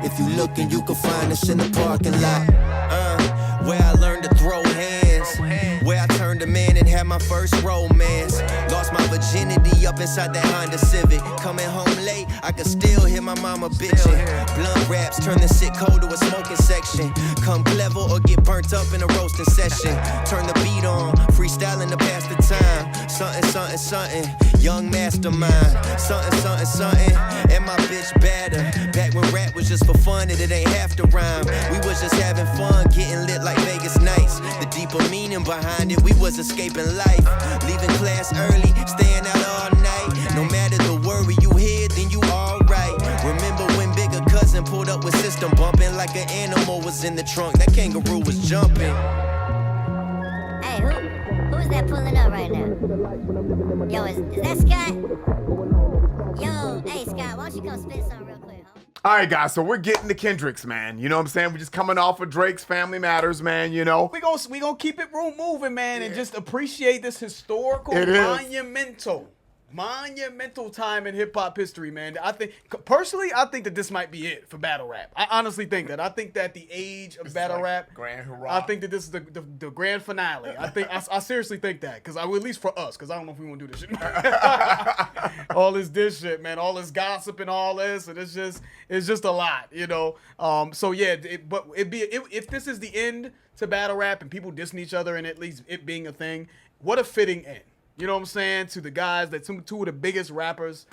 If you looking, you can find us in the parking lot. Where I learned to throw hands. Where I turned a man and had my first romance. Lost my virginity up inside that Honda Civic. Coming home late, I could still hear my mama bitching. Blunt raps turn the sick cold to a smoking section. Come clever or get burnt up in a roasting session. Turn the beat on, freestyling to pass the time. Something, something, something, young mastermind. Something, something, something, and my bitch better. Back when rap was just for fun and it ain't have to rhyme. We was just having fun, getting lit like Vegas nights. The deeper meaning behind it, we was escaping life. Leaving class early, staying out all night. No matter the worry you hear, then you alright. Remember when bigger cousin pulled up with system bumping like an animal was in the trunk. That kangaroo was jumping. Hey, who's that pulling up right now? Yo, is that Scott? Yo, hey Scott, why don't you come spit something real quick, huh? All right, guys, so we're getting to Kendrick's, man. You know what I'm saying? We're just coming off of Drake's Family Matters, man, you know. We gonna keep it moving, man, and just appreciate this historical, monumental time in hip hop history, man. I think that this might be it for battle rap. I honestly think that. I think that the age of battle rap, grand hurrah. I think that this is the grand finale. I seriously think that, because at least for us, because I don't know if we want to do this shit. All this shit, man. All this gossip and all this, and it's just a lot, you know. So yeah, if this is the end to battle rap and people dissing each other and at least it being a thing, what a fitting end. You know what I'm saying? To the guys that two of the biggest rappers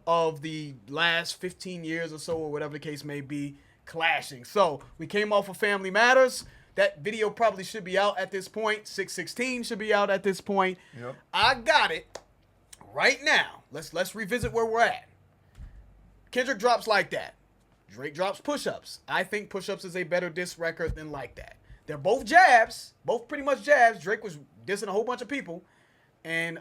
of the last 15 years or so, or whatever the case may be, clashing. So we came off of Family Matters. That video probably should be out at this point. 616 should be out at this point. Yep. I got it right now. Let's revisit where we're at. Kendrick drops Like That. Drake drops Push-Ups. I think Push-Ups is a better diss record than Like That. They're both jabs, both pretty much jabs. Drake was dissing a whole bunch of people. And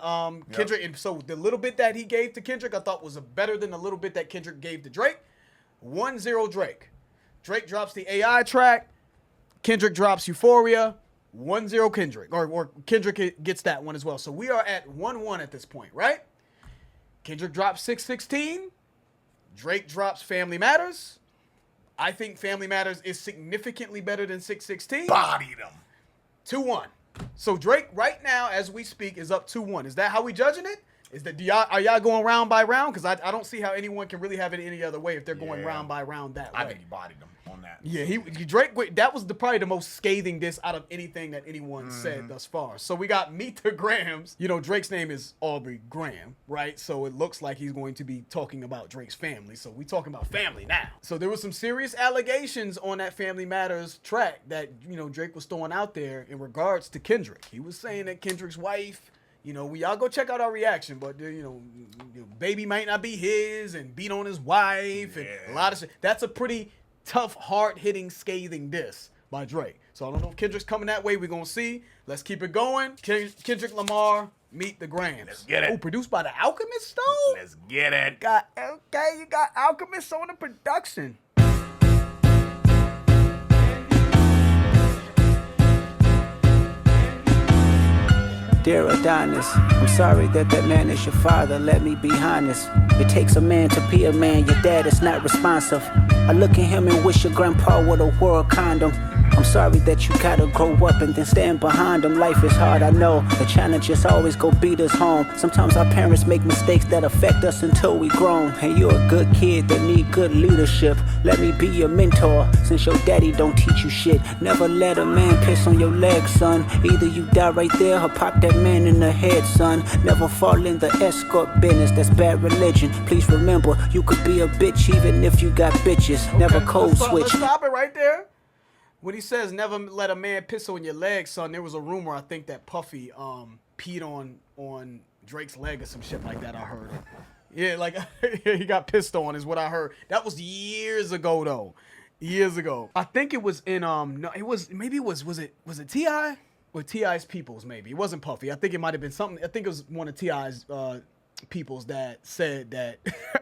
Kendrick, and so the little bit that he gave to Kendrick, I thought was better than the little bit that Kendrick gave to Drake. 1-0 Drake. Drake drops the AI track. Kendrick drops Euphoria. 1-0 Kendrick. Or Kendrick gets that one as well. So we are at 1-1 at this point, right? Kendrick drops 616. Drake drops Family Matters. I think Family Matters is significantly better than 616. Bodied him. 2-1. So Drake right now, as we speak, is up 2-1. Is that how we judging it? Are y'all going round by round? Because I don't see how anyone can really have it any other way if they're going round by round that way. I think he bodied him on that. Yeah, Drake. That was probably the most scathing diss out of anything that anyone said thus far. So we got Meet the Grahams. You know, Drake's name is Aubrey Graham, right? So it looks like he's going to be talking about Drake's family. So we talking about family now. So there was some serious allegations on that Family Matters track that, you know, Drake was throwing out there in regards to Kendrick. He was saying that Kendrick's wife, you know, y'all go check out our reaction, but, you know, baby might not be his and beat on his wife and a lot of shit. That's a pretty tough, hard-hitting, scathing diss by Drake. So I don't know if Kendrick's coming that way. We're going to see. Let's keep it going. Kendrick Lamar, Meet the Grahams. Let's get it. Oh, produced by The Alchemist, though? Let's get it. You got Alchemist on the production. Dear Adonis, I'm sorry that man is your father, let me be honest. It takes a man to be a man, your dad is not responsive. I look at him and wish your grandpa would a world condom. I'm sorry that you gotta grow up and then stand behind them. Life is hard, I know. The challenges always go beat us home. Sometimes our parents make mistakes that affect us until we grown. And you're a good kid that need good leadership. Let me be your mentor, since your daddy don't teach you shit. Never let a man piss on your leg, son. Either you die right there or pop that man in the head, son. Never fall in the escort business, that's bad religion. Please remember, you could be a bitch even if you got bitches. Okay, never code switch. Let's stop it right there. When he says never let a man piss on your leg, son, there was a rumor, I think, that Puffy peed on Drake's leg or some shit like that, I heard. Yeah, like, he got pissed on is what I heard. That was years ago, though. Years ago. I think it was in, no, it was, maybe it was it T.I.? Or T.I.'s Peoples, maybe. It wasn't Puffy. I think it might have been something, I think it was one of T.I.'s Peoples that said that,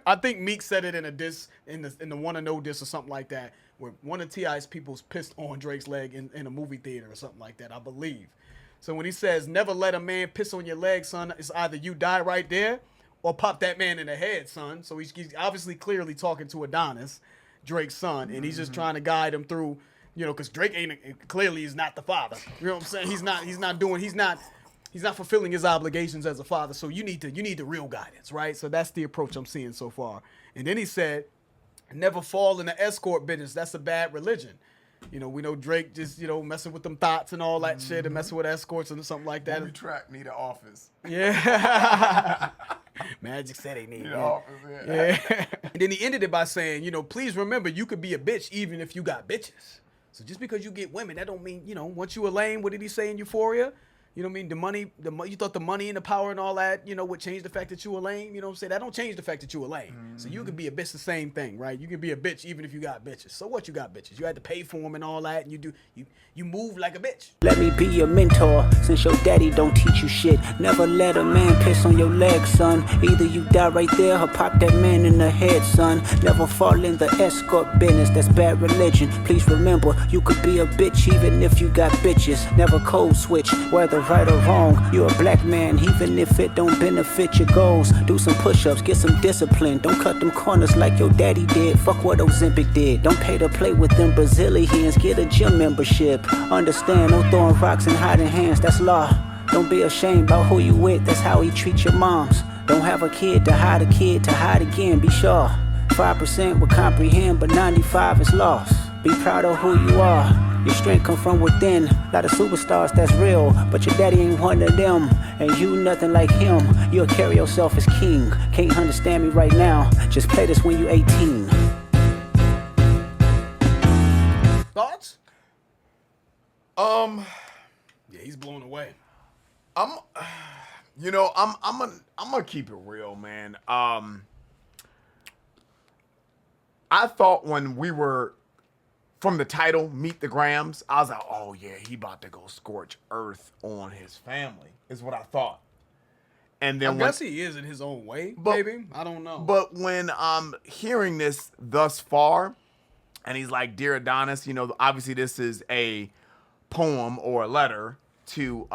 I think Meek said it in a diss, in the Wanna Know diss or something like that, where one of T.I.'s Peoples pissed on Drake's leg in a movie theater or something like that, I believe. So when he says, never let a man piss on your leg, son, it's either you die right there or pop that man in the head, son. So he's obviously clearly talking to Adonis. Drake's son, and he's just trying to guide him through, because Drake clearly is not the father. You know what I'm saying? He's not fulfilling his obligations as a father. So you need the real guidance, right? So that's the approach I'm seeing so far. And then he said, never fall in the escort business. That's a bad religion. We know Drake just, messing with them thoughts and all that shit and messing with escorts and something like that. Every track need an office. Yeah. Magic said he need Need it. an office, Yeah. And then he ended it by saying, please remember you could be a bitch even if you got bitches. So just because you get women, that don't mean, once you a lame, what did he say in Euphoria? You know what I mean? The money, you thought the money and the power and all that, would change the fact that you a lame. You know what I'm saying? That don't change the fact that you a lame. So you could be a bitch, the same thing, right? You can be a bitch even if you got bitches. So what you got bitches? You had to pay for them and all that, and you move like a bitch. Let me be your mentor, since your daddy don't teach you shit. Never let a man piss on your leg, son. Either you die right there or pop that man in the head, son. Never fall in the escort business, that's bad religion. Please remember, you could be a bitch even if you got bitches. Never code switch, whether right or wrong. You're a black man, even if it don't benefit your goals. Do some push-ups, get some discipline. Don't cut them corners like your daddy did. Fuck what Ozempic did. Don't pay to play with them Brazilians. Get a gym membership. Understand, no throwing rocks and hiding hands, that's law. Don't be ashamed about who you with, that's how he treats your moms. Don't have a kid to hide again, be sure. 5% will comprehend, but 95 is lost. Be proud of who you are. Your strength come from within. Lot of superstars, that's real, but your daddy ain't one of them. And you nothing like him. You'll carry yourself as king. Can't understand me right now. Just play this when you 18. Thoughts? Yeah, he's blown away. I'm gonna keep it real, man. I thought when we were from the title, Meet the Grams, I was like, oh yeah, he about to go scorch earth on his family, is what I thought. And then I guess he is in his own way, maybe. I don't know. But when I'm hearing this thus far, and he's like, Dear Adonis, obviously this is a poem or a letter to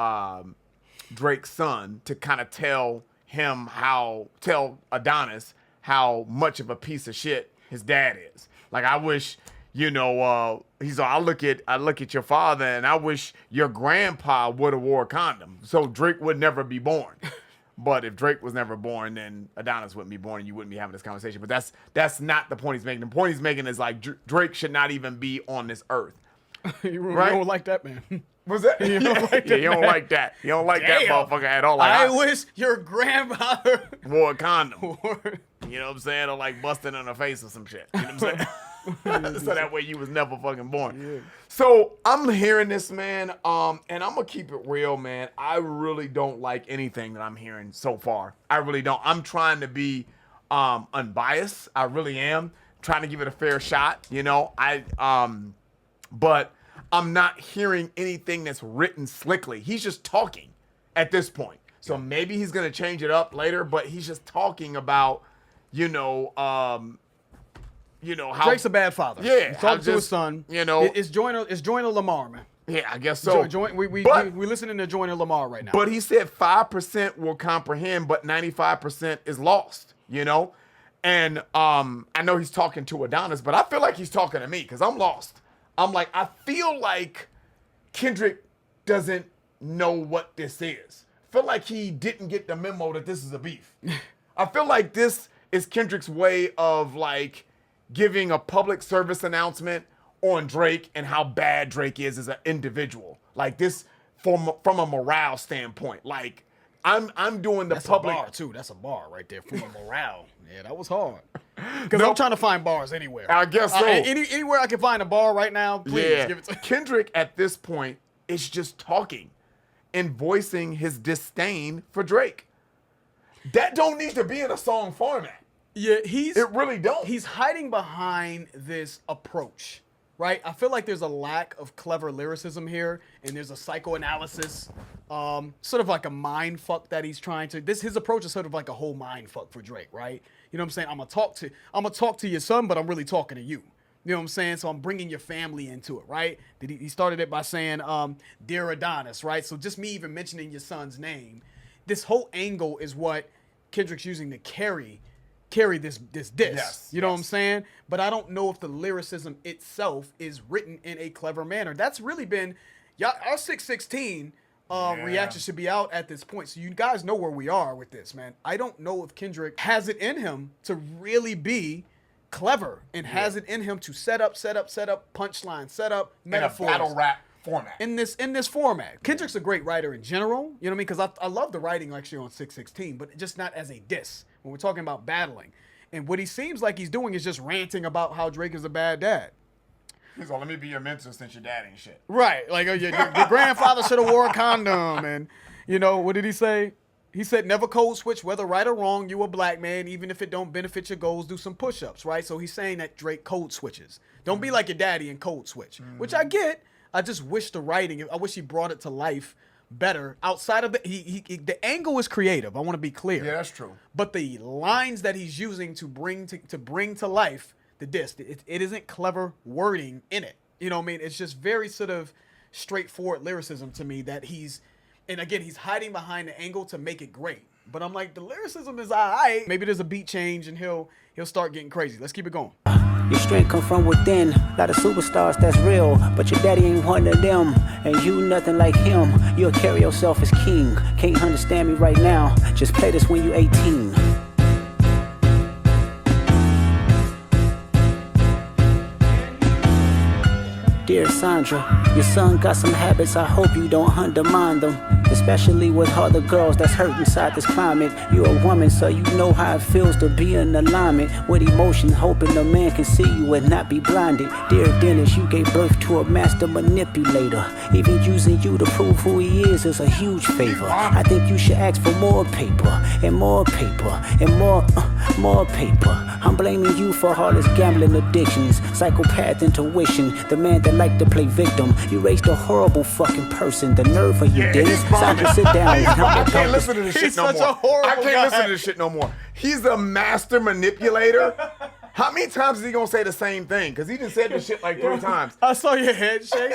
Drake's son to kind of tell Adonis how much of a piece of shit his dad is. Like, I wish, he's like, I look at your father and I wish your grandpa would have wore a condom so Drake would never be born. But if Drake was never born, then Adonis wouldn't be born and you wouldn't be having this conversation. But that's not the point he's making. The point he's making is like Drake should not even be on this earth. You Right? don't like that, man. What's that? You don't like that, you don't man. like that. You don't like that Damn. motherfucker at all. Like, I wish your grandfather wore a condom. wore... You know what I'm saying? Or like busting in her face or some shit. You know what I'm saying? So that way you was never fucking born. Yeah. So I'm hearing this, man, and I'm gonna keep it real, man. I really don't like anything that I'm hearing so far. I really don't. I'm trying to be unbiased. I really am. Trying to give it a fair shot, but I'm not hearing anything that's written slickly. He's just talking at this point. So maybe he's gonna change it up later, but he's just talking about, how Drake's a bad father. Yeah, He's talking to his son. It's Joyner Lamar, man. Yeah, I guess so. We listening to Joyner Lamar right now. But he said 5% will comprehend, but 95% is lost, And I know he's talking to Adonis, but I feel like he's talking to me because I'm lost. I'm like, I feel like Kendrick doesn't know what this is. I feel like he didn't get the memo that this is a beef. I feel like this is Kendrick's way of like giving a public service announcement on Drake and how bad Drake is as an individual. Like this from a morale standpoint. Like I'm doing the That's public. a bar too. That's a bar right there from a morale. Yeah, that was hard. Because I'm trying to find bars anywhere. I guess so. Anywhere I can find a bar right now, please give it to me. Kendrick at this point is just talking and voicing his disdain for Drake. That don't need to be in a song format. Yeah, It really don't. He's hiding behind this approach, right? I feel like there's a lack of clever lyricism here, and there's a psychoanalysis, sort of like a mind fuck that he's trying to. His approach is sort of like a whole mind fuck for Drake, right? You know what I'm saying? I'm gonna talk to your son, but I'm really talking to you. You know what I'm saying? So I'm bringing your family into it, right? He started it by saying, Dear Adonis, right? So just me even mentioning your son's name, this whole angle is what Kendrick's using to carry carry this diss. Yes, You know what I'm saying? But I don't know if the lyricism itself is written in a clever manner. That's really been our 616 reaction should be out at this point. So you guys know where we are with this, man. I don't know if Kendrick has it in him to really be clever and has it in him to set up, punchline, set up metaphors. In a battle rap format. In this format. Kendrick's a great writer in general, you know what I mean? Because I love the writing actually on 616, but just not as a diss when we're talking about battling. And what he seems like he's doing is just ranting about how Drake is a bad dad. He's like, let me be your mentor since your dad ain't shit. Right. Like, your grandfather should have wore a condom. And, you know, what did he say? He said, never code switch, whether right or wrong, you a black man, even if it don't benefit your goals, do some push-ups, right? So he's saying that Drake code switches. Don't be like your daddy and code switch, which I get. I just wish the writing, I wish he brought it to life better outside of the angle is creative. I want to be clear. Yeah, that's true. But the lines that he's using to bring to life the diss, it isn't clever wording in it. You know what I mean? It's just very sort of straightforward lyricism to me that he's hiding behind the angle to make it great. But I'm like, the lyricism is all right. Maybe there's a beat change and he'll start getting crazy. Let's keep it going. Your strength come from within, lot of superstars that's real, but your daddy ain't one of them, and you nothing like him. You'll carry yourself as king. Can't understand me right now, just play this when you 18. Dear Sandra, your son got some habits, I hope you don't undermine them. Especially with all the girls that's hurt inside this climate. You're a woman, so you know how it feels to be in alignment with emotion, hoping a man can see you and not be blinded. Dear Dennis, you gave birth to a master manipulator. Even using you to prove who he is a huge favor. I think you should ask for more paper, and more paper, and more paper. I'm blaming you for all his gambling addictions, psychopath intuition, the man that liked to play victim. You raised a horrible fucking person, the nerve of you, Dennis. Sandra, sit down. I can't listen to this shit He's no such more. a horrible I can't guy. listen to this shit no more. He's a master manipulator. How many times is he gonna say the same thing? Because he done said this shit like 3 times. I saw your head shake.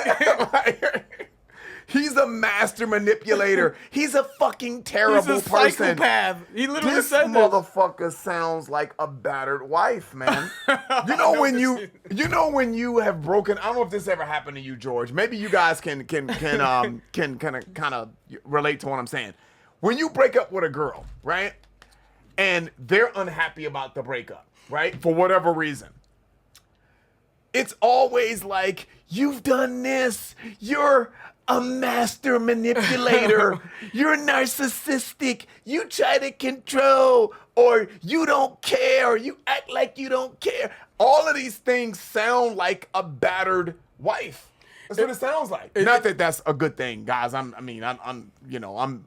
He's a master manipulator. He's a fucking terrible He's a person. psychopath. He literally This said this. motherfucker sounds like a battered wife, man. You know when you have broken. I don't know if this ever happened to you, George. Maybe you guys can kind of relate to what I'm saying. When you break up with a girl, right, and they're unhappy about the breakup, right, for whatever reason. It's always like, you've done this. You're a master manipulator. You're narcissistic. You try to control, or you don't care, or you act like you don't care. All of these things sound like a battered wife. That's what it sounds like. Not that that's a good thing, guys. I'm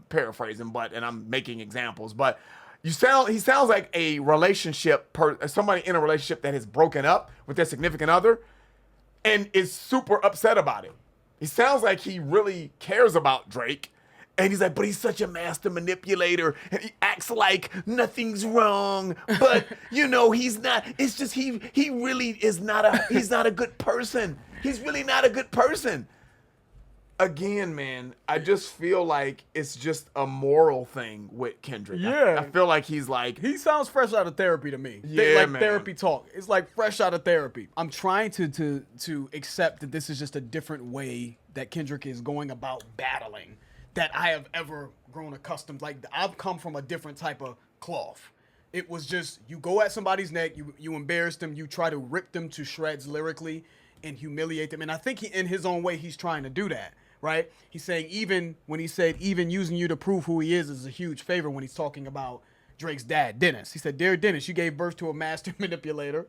paraphrasing, and I'm making examples, but he sounds like a somebody in a relationship that has broken up with their significant other and is super upset about it. He sounds like he really cares about Drake. And he's like, but he's such a master manipulator. And he acts like nothing's wrong. But, he's not. It's just he really is he's not a good person. He's really not a good person. Again, man, I just feel like it's just a moral thing with Kendrick. Yeah. I feel like he's like... He sounds fresh out of therapy to me. Yeah, like man. therapy talk. It's like fresh out of therapy. I'm trying to accept that this is just a different way that Kendrick is going about battling that I have ever grown accustomed. Like, I've come from a different type of cloth. It was just, you go at somebody's neck, you embarrass them, you try to rip them to shreds lyrically and humiliate them. And I think in his own way, he's trying to do that. Right? He's saying even using you to prove who he is a huge favor when he's talking about Drake's dad, Dennis. He said, dear Dennis, you gave birth to a master manipulator.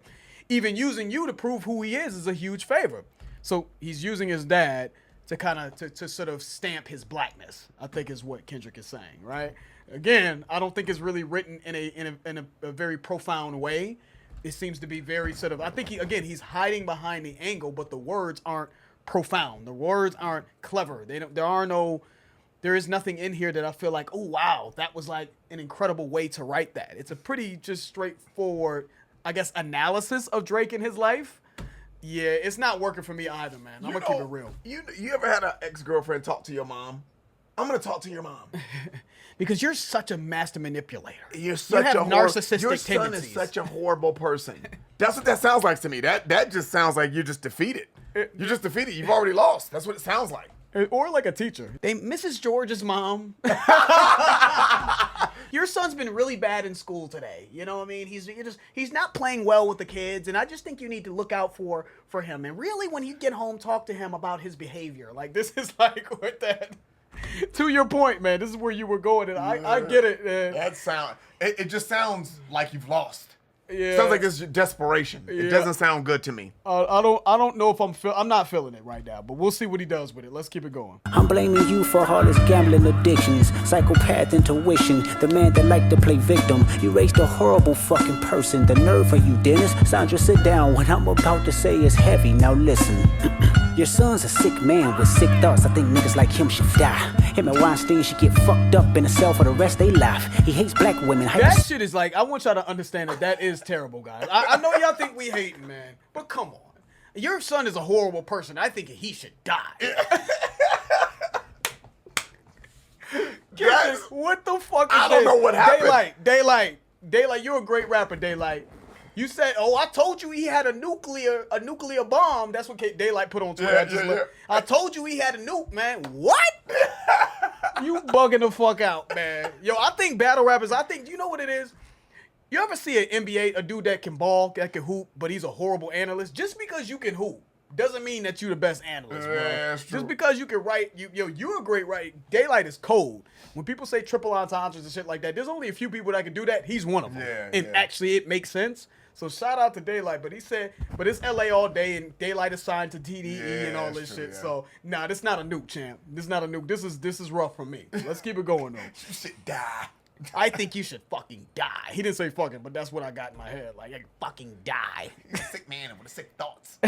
Even using you to prove who he is a huge favor. So he's using his dad to kind of to sort of stamp his blackness, I think is what Kendrick is saying, right? Again, I don't think it's really written in a very profound way. It seems to be very sort of, I think he's hiding behind the angle, but the words aren't profound. The words aren't clever. There is nothing in here that I feel like, oh wow, that was like an incredible way to write that. It's a pretty just straightforward, I guess, analysis of Drake in his life. Yeah, it's not working for me either, man. I'm gonna keep it real. You ever had an ex-girlfriend talk to your mom I'm gonna talk to your mom. Because you're such a master manipulator. You're such have a narcissistic Your son tendencies. is such a horrible person. That's what that sounds like to me. That just sounds like you're just defeated. You're just defeated. You've already lost. That's what it sounds like. Or like a teacher. Mrs. George's mom. Your son's been really bad in school today. You know what I mean? He's not playing well with the kids, and I just think you need to look out for him. And really, when you get home, talk to him about his behavior. Like, this is like with that. To your point, man, this is where you were going, and I get it, man. It just sounds like you've lost. Yeah. Sounds like it's desperation. Yeah. It doesn't sound good to me. I don't know if I'm not feeling it right now, but we'll see what he does with it. Let's keep it going. I'm blaming you for all his gambling addictions, psychopath intuition, the man that liked to play victim. You raised a horrible fucking person. The nerve for you, Dennis. Sandra, sit down. What I'm about to say is heavy. Now listen. Your son's a sick man with sick thoughts. I think niggas like him should die. Him and Weinstein should get fucked up in a cell for the rest of their life. He hates black women. That shit is like, I want y'all to understand that is terrible, guys. I know y'all think we hating, man, but come on. Your son is a horrible person. I think he should die. What the fuck is I don't this? know what happened. Daylight, you're a great rapper, Daylight. You said, "Oh, I told you he had a nuclear bomb." That's what Daylight put on Twitter. Yeah. I told you he had a nuke, man. What? You bugging the fuck out, man. Yo, I think battle rappers. You know what it is. You ever see an NBA, a dude that can ball, that can hoop, but he's a horrible analyst? Just because you can hoop doesn't mean that you're the best analyst, bro. That's true. Just because you can write, you're a great writer. Daylight is cold. When people say triple entendres and shit like that, there's only a few people that can do that. He's one of them. Actually, it makes sense. So shout out to Daylight, but he said, but it's LA all day and Daylight is signed to TDE and all this shit. Yeah. So this not a nuke, champ. This is not a nuke. This is rough for me. Let's keep it going though. You should die. I think you should fucking die. He didn't say fucking, but that's what I got in my head. Like, fucking die. Sick man with sick thoughts.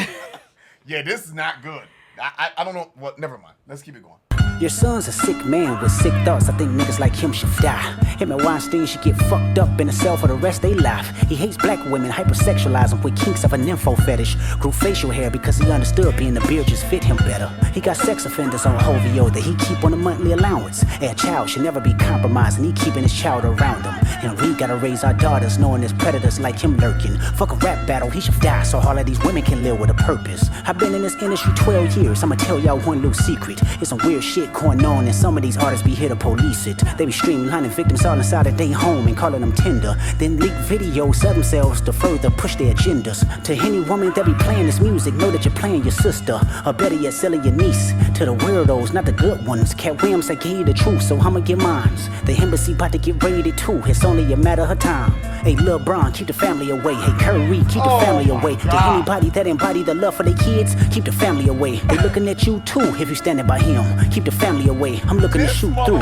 Yeah, this is not good. I don't know. Well, never mind. Let's keep it going. Your son's a sick man with sick thoughts. I think niggas like him should die. Him and Weinstein should get fucked up in a cell for the rest of their life. He hates black women, hypersexualize them with kinks of a nympho fetish. Grew facial hair because he understood being the beard just fit him better. He got sex offenders on Hovio that he keep on a monthly allowance. A child should never be compromised and he keeping his child around him. And we gotta raise our daughters knowing there's predators like him lurking. Fuck a rap battle, he should die so all of these women can live with a purpose. I've been in this industry 12 years, I'ma tell y'all one little secret. It's some weird shit going on and some of these artists be here to police it. They be streamlining victims all inside of their home and calling them tender. Then leak videos, sell themselves to further push their agendas. To any woman that be playing this music, know that you're playing your sister. Or better yet, selling your niece. To the weirdos, not the good ones. Cat Williams, I gave you the truth, so I'ma get mines. The embassy about to get raided too, it's only a matter of time. Hey, LeBron, keep the family away. Hey, Curry, keep the family away. To anybody that embody the love for their kids, keep the family away. They looking at you too if you standing by him. Keep the family away. I'm looking to shoot through.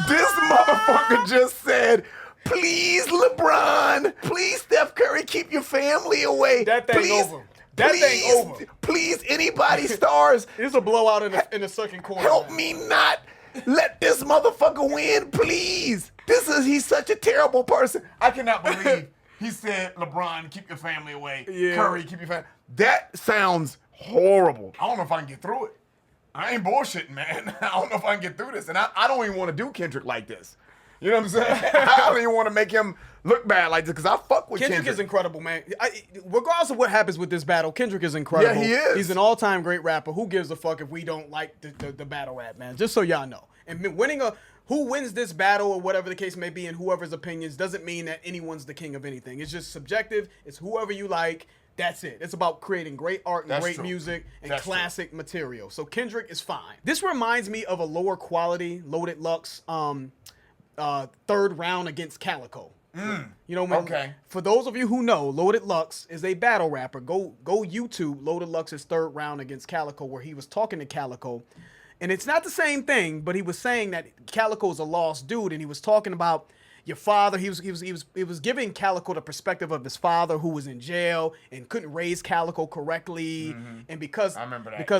This motherfucker just said, please, LeBron, please, Steph Curry, keep your family away. That thing please, over. That thing over. Please, anybody stars. It's a blowout in the second quarter. Help me not let this motherfucker win, please. He's such a terrible person. I cannot believe he said, LeBron, keep your family away. Yeah. Curry, keep your family. That sounds horrible. I don't know if I can get through it. I ain't bullshitting, man. I don't know if I can get through this. And I don't even want to do Kendrick like this. You know what I'm saying? I don't even want to make him look bad like this because I fuck with Kendrick. Kendrick is incredible, man. Regardless of what happens with this battle, Kendrick is incredible. Yeah, he is. He's an all-time great rapper. Who gives a fuck if we don't like the battle rap, man? Just so y'all know. And who wins this battle or whatever the case may be in whoever's opinions doesn't mean that anyone's the king of anything. It's just subjective. It's whoever you like. That's it. It's about creating great art and great music and classic material. So Kendrick is fine. This reminds me of a lower quality Loaded Lux third round against Calico. You know, for those of you who know, Loaded Lux is a battle rapper. Go YouTube Loaded Lux's third round against Calico, where he was talking to Calico. And it's not the same thing, but he was saying that Calico's a lost dude, and he was talking about your father. He was giving Calico the perspective of his father, who was in jail and couldn't raise Calico correctly. And because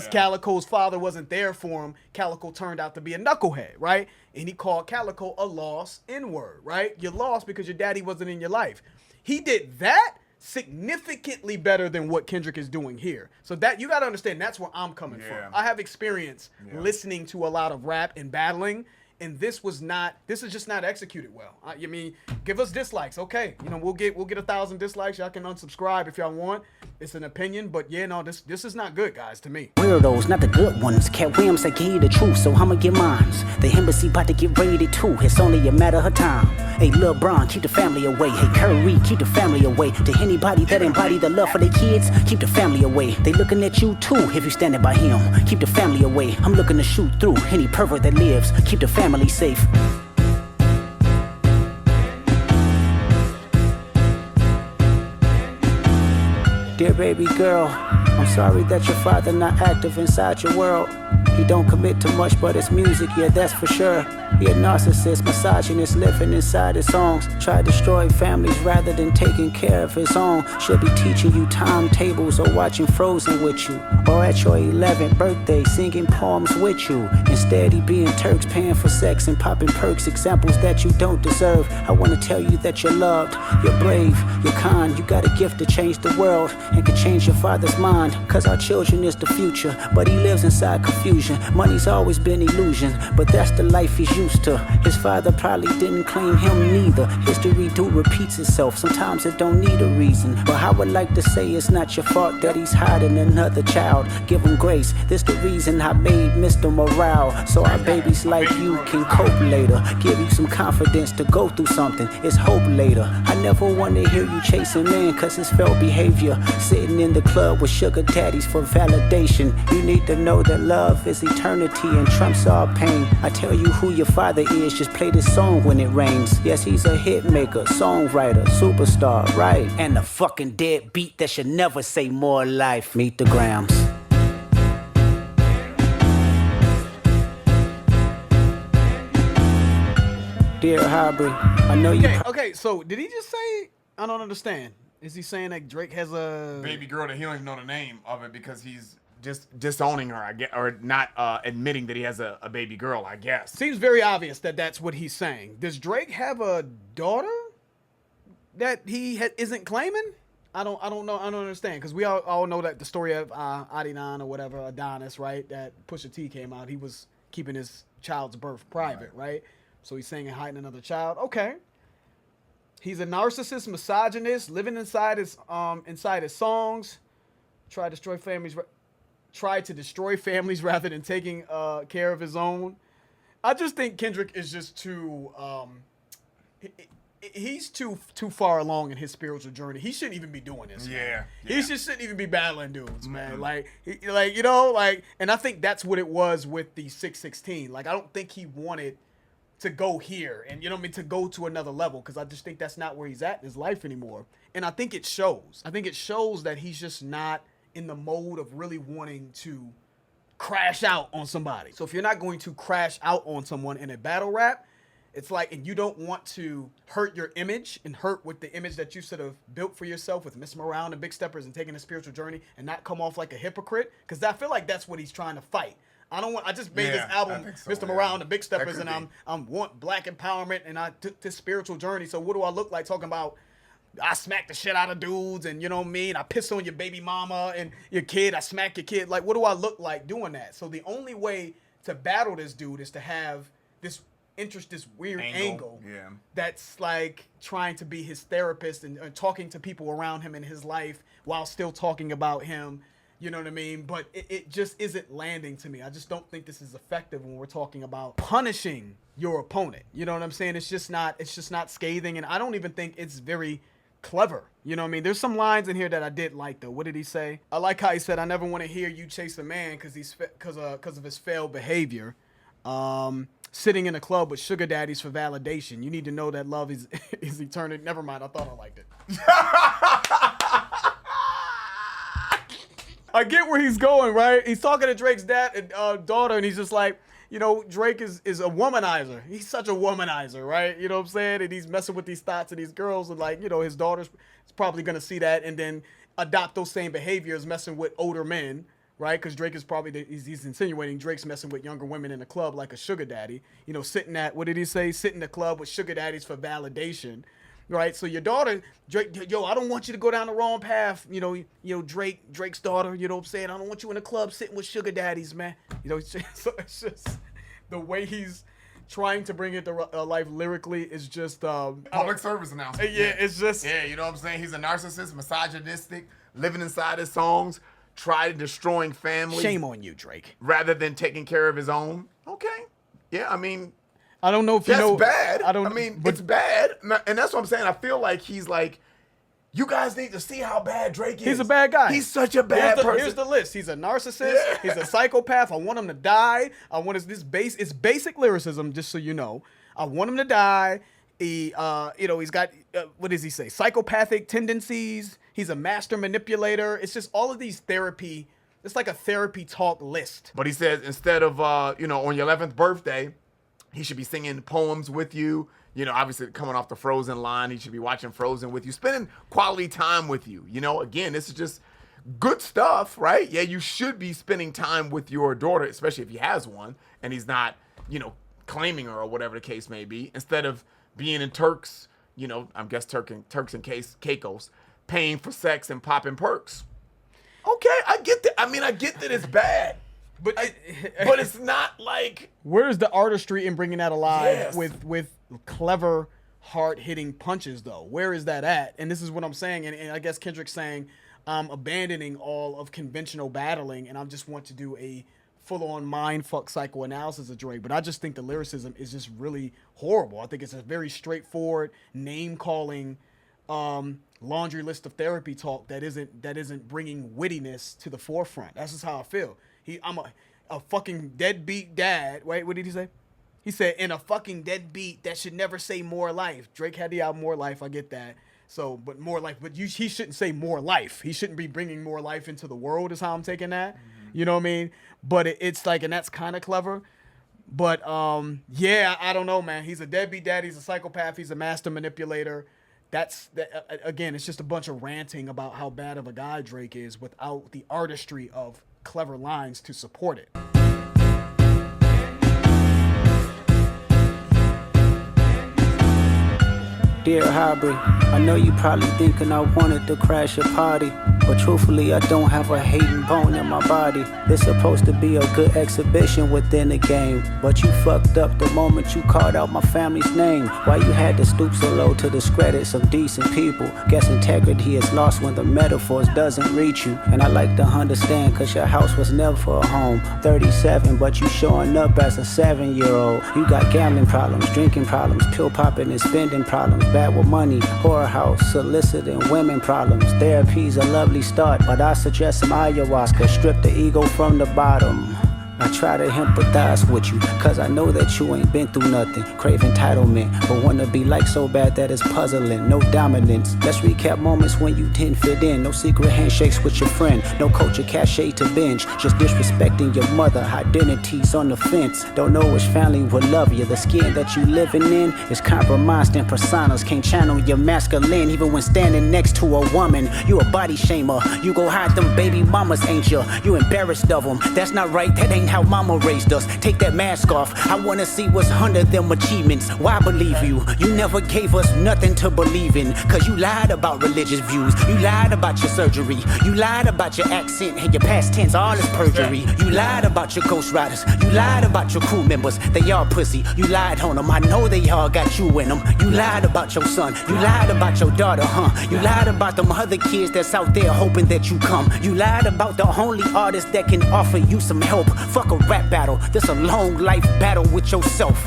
Calico's father wasn't there for him, Calico turned out to be a knucklehead, right? And he called Calico a lost N-word, right? You're lost because your daddy wasn't in your life. He did that significantly better than what Kendrick is doing here. So that you got to understand, that's where I'm coming from. I have experience listening to a lot of rap and battling, and this is just not executed well. I mean, give us dislikes, okay? You know, we'll get 1,000 dislikes. Y'all can unsubscribe if y'all want. It's an opinion, but yeah, no, this is not good, guys, to me. Weirdos, not the good ones. Cat Williams, I give you the truth, so I'ma get mines. The embassy about to get raided too. It's only a matter of time. Hey, Lil Bron, keep the family away. Hey, Curry, keep the family away. To anybody that embody the love for their kids, keep the family away. They looking at you too if you standing by him. Keep the family away. I'm looking to shoot through any pervert that lives. Keep the family safe. Dear baby girl, I'm sorry that your father not active inside your world. He don't commit to much, but it's music, yeah, that's for sure. He a narcissist, misogynist, living inside his songs. Try to destroy families rather than taking care of his own. Should be teaching you timetables or watching Frozen with you. Or at your 11th birthday, singing poems with you. Instead, he being Turks, paying for sex and popping perks, examples that you don't deserve. I want to tell you that you're loved, you're brave, you're kind. You got a gift to change the world and can change your father's mind. Cause our children is the future, but he lives inside confusion. Money's always been illusion, but that's the life he's used to. His father probably didn't claim him neither. History do repeats itself, sometimes it don't need a reason. But I would like to say it's not your fault that he's hiding another child. Give him grace, this the reason I made Mr. Morale. So our babies like you can cope later. Give you some confidence to go through something, it's hope later. I never want to hear you chasing man cause it's failed behavior. Sitting in the club with sugar daddies for validation. You need to know that love is eternity and trumps all pain. I tell you who your father is, just play this song when it rains. Yes, he's a hit maker, songwriter, superstar, right? And a fucking dead beat that should never say more life. Meet the Grams. Dear Harbry, I know you... Okay, so did he just say, I don't understand. Is he saying that Drake has a... baby girl that he don't even know the name of it because he's just disowning her, I guess, or not admitting that he has a baby girl, I guess. Seems very obvious that that's what he's saying. Does Drake have a daughter that he isn't claiming? I don't know. I don't understand because we all know that the story of Adidon or whatever, Adonis, right? That Pusha T came out. He was keeping his child's birth private, right? So he's saying and hiding another child. Okay. He's a narcissist, misogynist, living inside his songs. Tried to destroy families rather than taking care of his own. I just think Kendrick is just too he's too far along in his spiritual journey. He shouldn't even be doing this. Yeah. He just shouldn't even be battling dudes, man. Mm-hmm. And I think that's what it was with the 616. Like, I don't think he wanted to go here and, to go to another level because I just think that's not where he's at in his life anymore. And I think it shows. I think it shows that he's just not in the mode of really wanting to crash out on somebody. So if you're not going to crash out on someone in a battle rap, it's like, and you don't want to hurt your image and hurt with the image that you sort of built for yourself with Missing Around and Big Steppers and taking a spiritual journey and not come off like a hypocrite, because I feel like that's what he's trying to fight. I just made this album, Mr. Morale and the Big Steppers, and I'm want black empowerment, and I took this spiritual journey. So what do I look like talking about? I smack the shit out of dudes, and you know what I mean? I piss on your baby mama and your kid. I smack your kid. Like, what do I look like doing that? So the only way to battle this dude is to have this weird angle that's like trying to be his therapist and talking to people around him in his life while still talking about him. You know what I mean? But it just isn't landing to me. I just don't think this is effective when we're talking about punishing your opponent. You know what I'm saying? It's just not scathing, and I don't even think it's very clever. You know what I mean? There's some lines in here that I did like, though. What did he say? I like how he said, "I never want to hear you chase a man because of his failed behavior. Sitting in a club with sugar daddies for validation. You need to know that love is eternal." Never mind. I thought I liked it. I get where he's going, right? He's talking to Drake's daughter, and he's just like, Drake is a womanizer. He's such a womanizer, right? You know what I'm saying? And he's messing with these thoughts of these girls, and like, his daughter's probably gonna see that and then adopt those same behaviors, messing with older men, right? Because Drake is probably he's insinuating Drake's messing with younger women in the club like a sugar daddy. Sitting at, what did he say? Sit in the club with sugar daddies for validation. right? So your daughter, Drake, yo, I don't want you to go down the wrong path. Drake's daughter, you know what I'm saying? I don't want you in the club sitting with sugar daddies, man. So it's just the way he's trying to bring it to life lyrically is just Public service announcement. Yeah, it's just you know what I'm saying? He's a narcissist, misogynistic, living inside his songs, destroying families. Shame on you, Drake. Rather than taking care of his own. Okay. Yeah, I mean, I don't know if you know. that's bad. But it's bad. And that's what I'm saying. I feel like he's like, you guys need to see how bad Drake is. He's a bad guy. He's such a bad person. Here's the list. He's a narcissist. He's a psychopath. I want him to die. It's basic lyricism, just so you know. I want him to die. He's got, what does he say? Psychopathic tendencies. He's a master manipulator. It's just all of these therapy. It's like a therapy talk list. But he says instead of, on your 11th birthday, he should be singing poems with you. Obviously coming off the Frozen line, he should be watching Frozen with you, spending quality time with you. Again, this is just good stuff, right? Yeah, you should be spending time with your daughter, especially if he has one, and he's not, claiming her or whatever the case may be, instead of being in Turks, I guess Turks and Caicos, paying for sex and popping perks. Okay, I get that. I mean, I get that it's bad. But it's not like... Where's the artistry in bringing that alive Yes. with clever, hard-hitting punches, though? Where is that at? And this is what I'm saying, and I guess Kendrick's saying, I'm abandoning all of conventional battling, and I just want to do a full-on mindfuck psychoanalysis of Drake. But I just think the lyricism is just really horrible. I think it's a very straightforward, name-calling, laundry list of therapy talk that isn't bringing wittiness to the forefront. That's just how I feel. I'm a fucking deadbeat dad. Wait, what did he say? He said, in a fucking deadbeat that should never say more life. Drake had the album More Life. I get that. So, but more life. But he shouldn't say more life. He shouldn't be bringing more life into the world is how I'm taking that. Mm-hmm. You know what I mean? But it's like, and that's kind of clever. But, yeah, I don't know, man. He's a deadbeat dad. He's a psychopath. He's a master manipulator. Again, it's just a bunch of ranting about how bad of a guy Drake is without the artistry of clever lines to support it. Dear Hybrid, I know you probably thinking I wanted to crash your party, but truthfully I don't have a hating bone in my body. It's supposed to be a good exhibition within the game, but you fucked up the moment you called out my family's name. Why you had to stoop so low to discredit some decent people? Guess integrity is lost when the metaphors doesn't reach you. And I like to understand, cause your house was never a home. 37, but you showing up as a 7-year-old. You got gambling problems, drinking problems, pill popping and spending problems, bad with money, whorehouse, soliciting women problems. Therapy's a lovely start, but I suggest some ayahuasca, strip the ego from the bottom. I try to empathize with you, cause I know that you ain't been through nothing. Crave entitlement, but wanna be like so bad that it's puzzling. No dominance. Let's recap moments when you didn't fit in. No secret handshakes with your friend. No culture cachet to binge. Just disrespecting your mother. Identities on the fence. Don't know which family will love you. The skin that you living in is compromised in personas. Can't channel your masculine even when standing next to a woman. You a body shamer. You go hide them baby mamas, ain't you? You embarrassed of them. That's not right. That ain't how mama raised us. Take that mask off. I wanna see what's under them achievements. Why believe you? You never gave us nothing to believe in. Cause you lied about religious views. You lied about your surgery. You lied about your accent and your past tense. All is perjury. You lied about your ghostwriters. You lied about your crew members. They all pussy. You lied on them. I know they all got you in them. You lied about your son. You lied about your daughter, huh? You lied about them other kids that's out there hoping that you come. You lied about the only artist that can offer you some help. Fuck a rap battle. This a long life battle with yourself.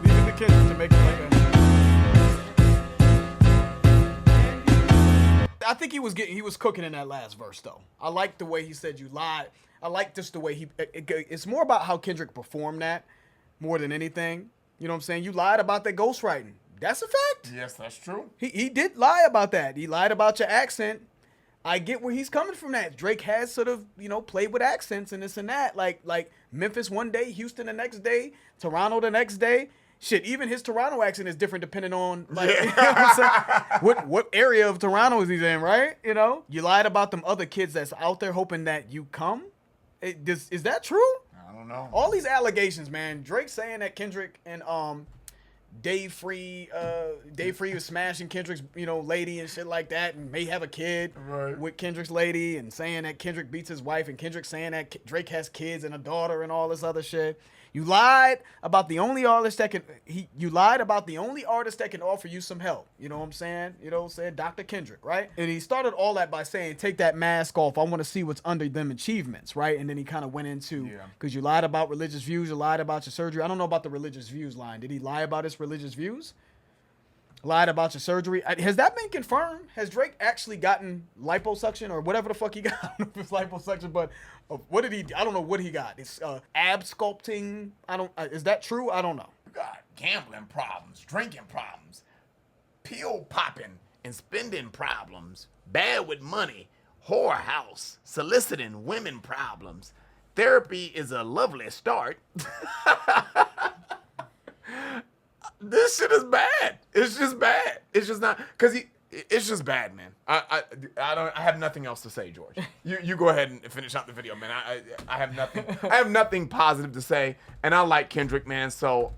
Leaving the kitchen to make it like a... I think he was cooking in that last verse though. I like the way he said you lied. I like just the way it's more about how Kendrick performed that more than anything. You know what I'm saying? You lied about that ghostwriting. That's a fact. Yes, that's true. He did lie about that. He lied about your accent. I get where he's coming from that. Drake has sort of, played with accents and this and that. Like Memphis one day, Houston the next day, Toronto the next day. Shit, even his Toronto accent is different depending on you know what I'm saying? What area of Toronto is he in, right? You lied about them other kids that's out there hoping that you come. Is that true? I don't know. All these allegations, man. Drake saying that Kendrick and Dave Free was smashing Kendrick's, lady and shit like that, and may have a kid with Kendrick's lady, and saying that Kendrick beats his wife, and Kendrick saying that Drake has kids and a daughter and all this other shit. You lied about the only artist that can offer you some help. You know what I'm saying? Dr. Kendrick, right? And he started all that by saying, take that mask off. I want to see what's under them achievements, right? And then he kind of went into, because you lied about religious views, you lied about your surgery. I don't know about the religious views line. Did he lie about his religious views? Lied about your surgery. Has that been confirmed? Has Drake actually gotten liposuction or whatever the fuck he got? I don't know if it's liposuction, but what did he? I don't know what he got. It's ab sculpting. Is that true? I don't know. You got gambling problems, drinking problems, pill popping and spending problems, bad with money, whorehouse, soliciting women problems. Therapy is a lovely start. This shit is bad. It's just bad. It's just not it's just bad, man. I have nothing else to say, George. You go ahead and finish out the video, man. I have nothing. I have nothing positive to say, and I like Kendrick, man. So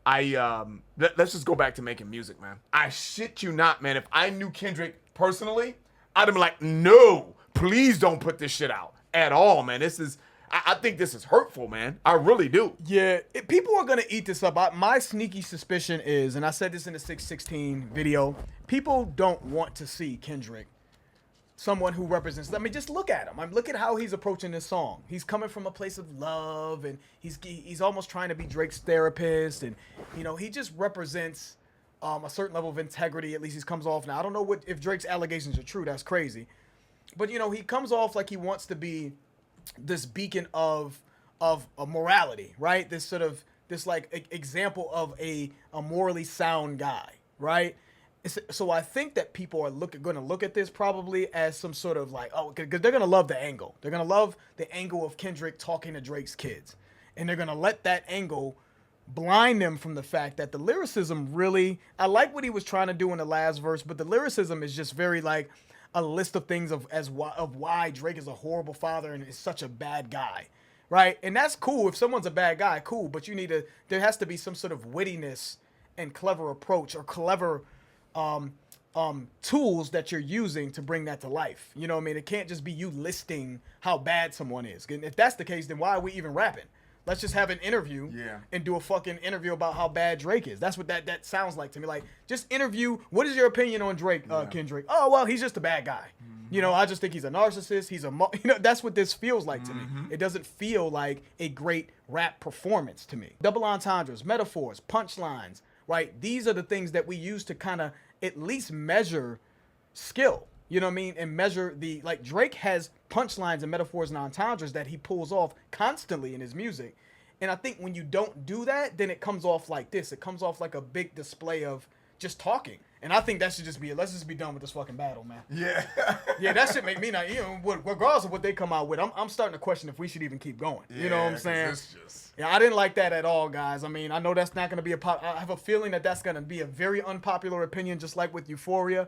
let's just go back to making music, man. I shit you not, man. If I knew Kendrick personally, I'd have been like, no, please don't put this shit out at all, man. I think this is hurtful, man. I really do. Yeah, people are going to eat this up. My sneaky suspicion is, and I said this in the 616 video, people don't want to see Kendrick, someone who represents, just look at him. Look at how he's approaching this song. He's coming from a place of love, and he's almost trying to be Drake's therapist, and, he just represents a certain level of integrity. At least he comes off now. I don't know if Drake's allegations are true. That's crazy. But, he comes off like he wants to be this beacon of a morality, right? This example of a morally sound guy, right? So I think that people are going to look at this probably as some sort of because they're going to love the angle. They're going to love the angle of Kendrick talking to Drake's kids. And they're going to let that angle blind them from the fact that the lyricism really, I like what he was trying to do in the last verse, but the lyricism is just very a list of things of why Drake is a horrible father and is such a bad guy, right? And that's cool. If someone's a bad guy, cool. But there has to be some sort of wittiness and clever approach or clever tools that you're using to bring that to life. You know what I mean? It can't just be you listing how bad someone is. And if that's the case, then why are we even rapping? Let's just have an interview and do a fucking interview about how bad Drake is. That's what that sounds like to me. Just interview, what is your opinion on Drake, Kendrick? Oh, well, he's just a bad guy. Mm-hmm. I just think he's a narcissist. That's what this feels like to me. It doesn't feel like a great rap performance to me. Double entendres, metaphors, punchlines, right? These are the things that we use to kind of at least measure skill. You know what I mean? And measure Drake has punchlines and metaphors and entendres that he pulls off constantly in his music. And I think when you don't do that, then it comes off like this. It comes off like a big display of just talking. And I think that should just be it. Let's just be done with this fucking battle, man. Yeah. Yeah, that shit make me not, regardless of what they come out with, I'm starting to question if we should even keep going. You know what I'm saying? Yeah, I didn't like that at all, guys. I know that's not going to be I have a feeling that's going to be a very unpopular opinion, just like with Euphoria.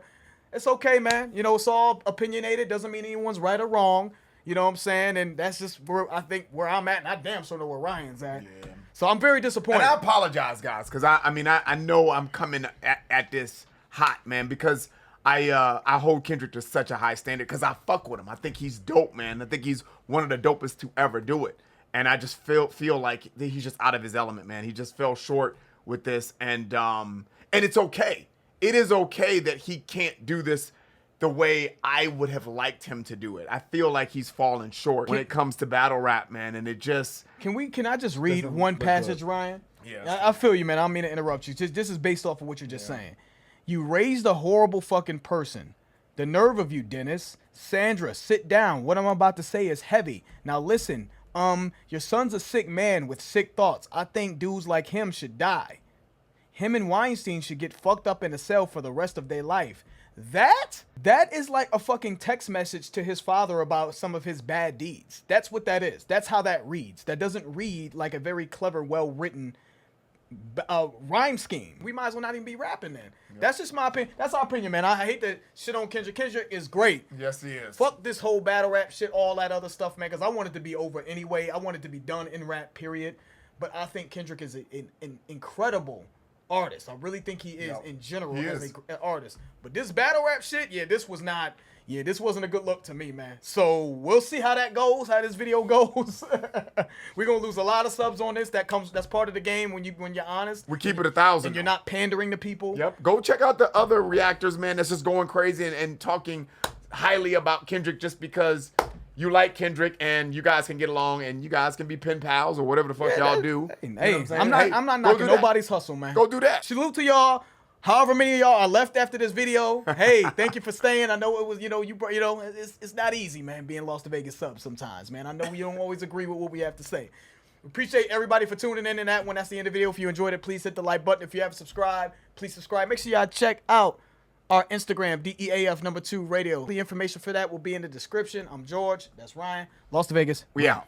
It's okay, man. It's all opinionated. Doesn't mean anyone's right or wrong. You know what I'm saying? And that's just where I'm at. And I damn sure know where Ryan's at. Yeah. So I'm very disappointed. And I apologize, guys, because I know I'm coming at this hot, man, because I hold Kendrick to such a high standard because I fuck with him. I think he's dope, man. I think he's one of the dopest to ever do it. And I just feel like he's just out of his element, man. He just fell short with this. And it's okay. It is okay that he can't do this the way I would have liked him to do it. I feel like he's fallen short when it comes to battle rap, man, and it just... Can I just read one passage, Ryan? Yeah. I feel you, man. I don't mean to interrupt you. This is based off of what you're just saying. You raised a horrible fucking person. The nerve of you, Dennis. Sandra, sit down. What I'm about to say is heavy. Now listen, your son's a sick man with sick thoughts. I think dudes like him should die. Him and Weinstein should get fucked up in a cell for the rest of their life. That is like a fucking text message to his father about some of his bad deeds. That's what that is. That's how that reads. That doesn't read like a very clever, well-written rhyme scheme. We might as well not even be rapping then. Yep. That's just my opinion. That's our opinion, man. I hate to shit on Kendrick. Kendrick is great. Yes, he is. Fuck this whole battle rap shit, all that other stuff, man, because I want it to be over anyway. I want it to be done in rap, period. But I think Kendrick is an incredible artist. I really think he is in general He as is. an artist. But this battle rap shit, this wasn't a good look to me, man. So we'll see how that goes, how this video goes. We're gonna lose a lot of subs on this. That's part of the game when you're honest. We keep it 1,000. And you're not pandering to people. Yep. Go check out the other reactors, man. That's just going crazy and talking highly about Kendrick just because you like Kendrick and you guys can get along and you guys can be pen pals or whatever the fuck y'all do. Hey, You know what I'm saying? I'm not go knocking do that. nobody's hustle, man. Go do that. Salute to y'all. However many of y'all are left after this video, hey, thank you for staying. I know it was, it's not easy, man, being Lost to Vegas subs sometimes, man. I know you don't always agree with what we have to say. Appreciate everybody for tuning in and that one. That's the end of the video. If you enjoyed it, please hit the like button. If you haven't subscribed, please subscribe. Make sure y'all check out our Instagram, DEAF #2 Radio. The information for that will be in the description. I'm George. That's Ryan. Lost to Vegas. We out.